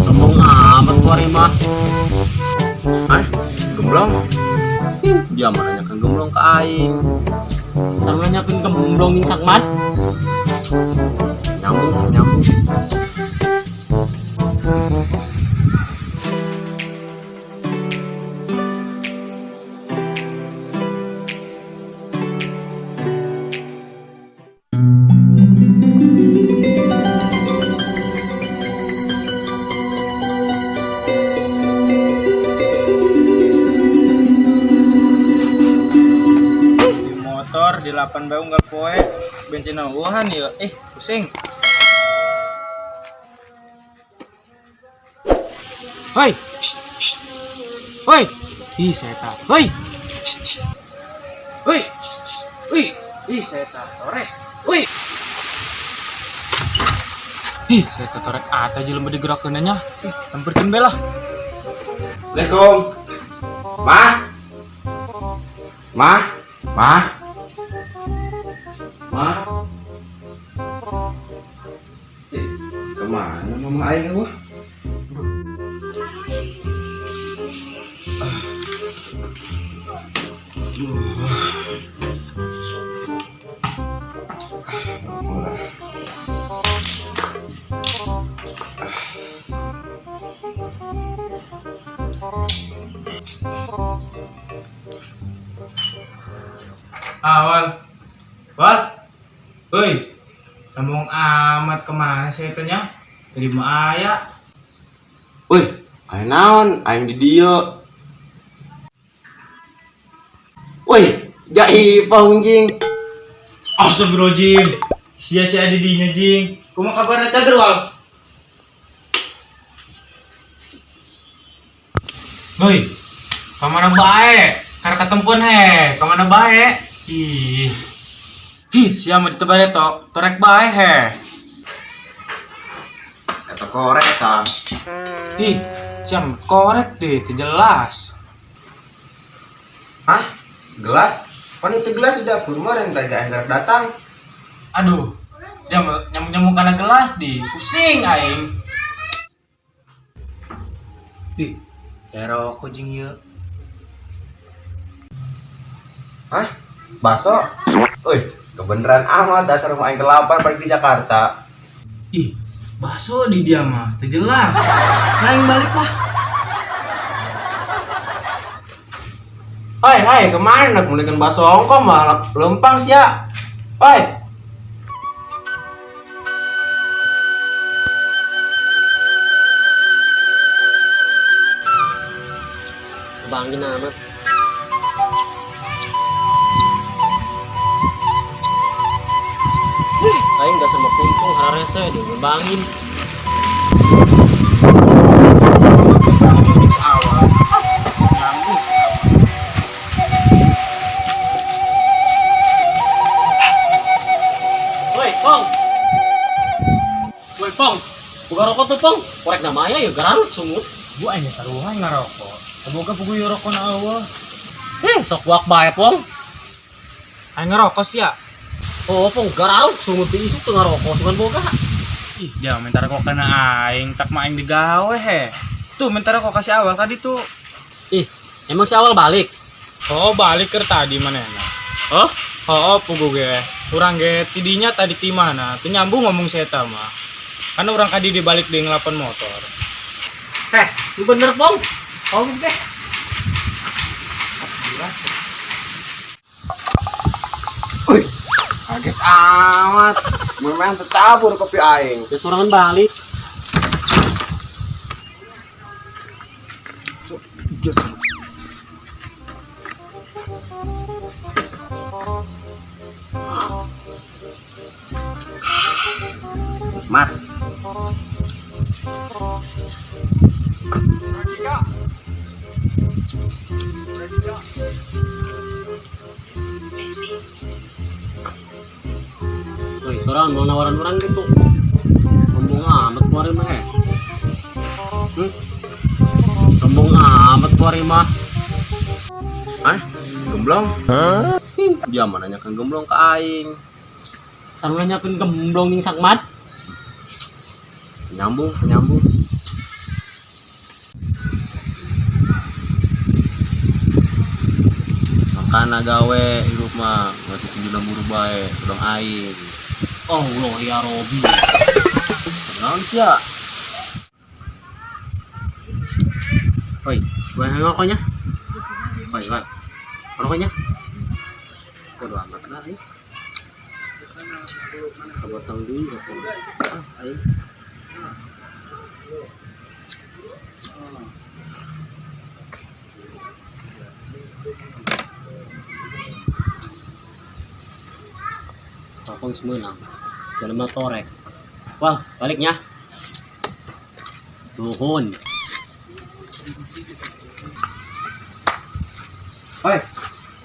Sombong amat kuari mah. Hah? Gemblong? Dia mah nanya kan gemblong ke aing. Sarua nanyakeun gemblong jeung sakmat. Nyambung. Motor di 8 bae unggal poe bensin eueuhan ya pusing. Hoi. Hoi. Ih, seta. Hoi. Hoi. Ih, seta. Torek. Hoi. Ih, saya torek ata aja lemah digerakkeun nya. Lemperkeun belah. Assalamualaikum. Mah? Mah? Kemana mama aing gua? Wal. Hoi. Sambung amat kemana sih tanya? Dari mana aya? Wih, aing naon? Aing di dieu. Wih, jaipong jing. Astagfirullahaladzim. Sia-sia di dinya jing. Kumaha kabarna cager wal? Hoi. Kamana bae? Karena ketempuan kamana bae? Ih, siapa di tempat itu? Torek bae Eta korek ta. Ih, jam korek deh, itu jelas. Hah? Gelas? Kan itu gelas di dapur kemarin tadi aing datang. Aduh, dia nyambung karena gelas di, pusing aing. Ih, kayak rokok jing ieu. Hah? Baso? Wih, kebeneran amat dasar rumah aing kelapan balik di Jakarta. Ih, bakso di dia mah, itu jelas. Selain balik lah. Hai, kemana nak mulaikan baso ongko malah lempang sia. Hai. Bangin amat. Aing udah sama kumpul hararese di ngebangin. Woi, Pong. Buka rokok tuh, Pong. Korek namanya ya gararut sumut. Gua aja saruhan ngarokok. Semoga puguh rokok na Allah. Sok wak bae, Pong. Aing ngerokok sih ya. Oh, Pong, gararut sumut di isuk tengah rokok sugan boga. Ih, dia minta rokok kena aing, tak mah aing digawe Tuh minta rokok kasih awal tadi tuh. Ih, emang si awal balik. Oh, balik ke tadi mana enak. Oh? Oh, puguh ge. Urang ge tidinya tadi di mana? Teu nyambung ngomong seta mah. Karena orang kadi dibalik di ngelapan motor. Lu bener, Pong. Oh, deh. Wih, kaget amat. Memang tertabur kopi aing. Ya sorangan balik. Mat. Woi, sorangan mau nawaran orang gitu. Sombong amat kuari mah. Sombong amat kuari mah. Hah? Gemblong? Hah? Dia mah nanyakan gemblong ke aing. Sarua nanyakeun gemblong jeung sakmat. Nyambung, nyambung. Makana gawe hidup mah masih cenjuna buru bae, udang aing. Oh Allah ya Robi. Naon sia? Hoi, gue ngerokoknya. Hoi, Wan. Ngerokoknya. Bodo amat lah, aing. Sabotang dulu, aing. Kapong semenang, jalan torek. Wah, baliknya. Tuhun. Hoi,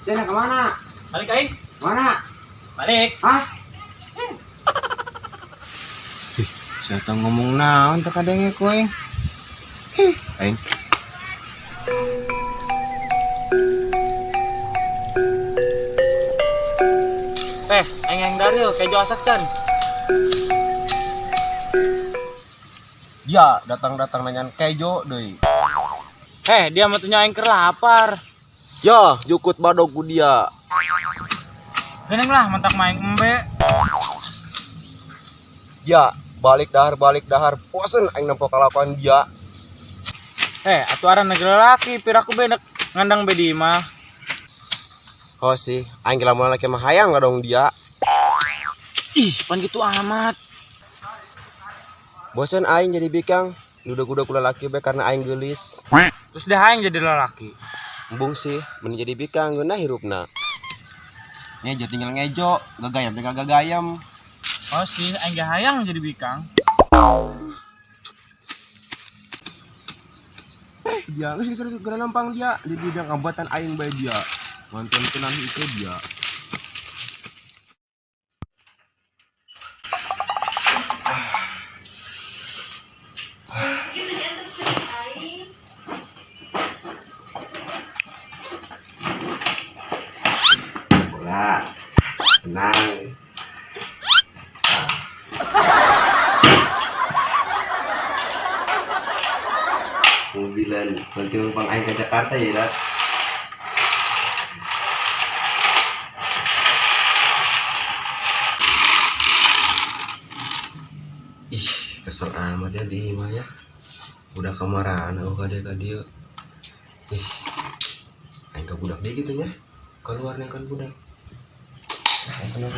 Cina kemana? Balik aing. Mana? Balik. Hah? Siapa ngomong naon tak ada yang aing? Aing. Aing yang dari kejo asak kan. Ya, datang-datang nanyain kejo deui. Dia mah tunya aing keur lapar. Ya, jukut badog ku dia. Geneng lah mentak main embe. Ya, balik dahar. Bosen aing nempo kalakuan dia. Atuh aran negara laki, piraku benek ngandang bedi mah. Oh sih, aing lamun laki mah hayang dong dia. Ih, pan gitu amat. Bosen aing jadi bikang, duda-duda kula laki be karena aing geulis. Terus dia aing jadi lelaki. Embung sih, meni jadi bikang geunah hirupna. Ngejo tinggal ngejo, gagayam tinggal gagayam. Oh sih, aing gak hayang jadi bikang. Dia geus dikira lampang dia di bidang ambatan aing bae dia. Mantan tenan itu dia. Bola. Tenang. Mobilan, nanti numpang aing ke Jakarta ya, Dak. Ih, kesel amat ya di imah ya. Udah kemarahan aku ka dia. Ih, aing ka budak dia gitu nya. Keluar nih kan budak. Nah, bener.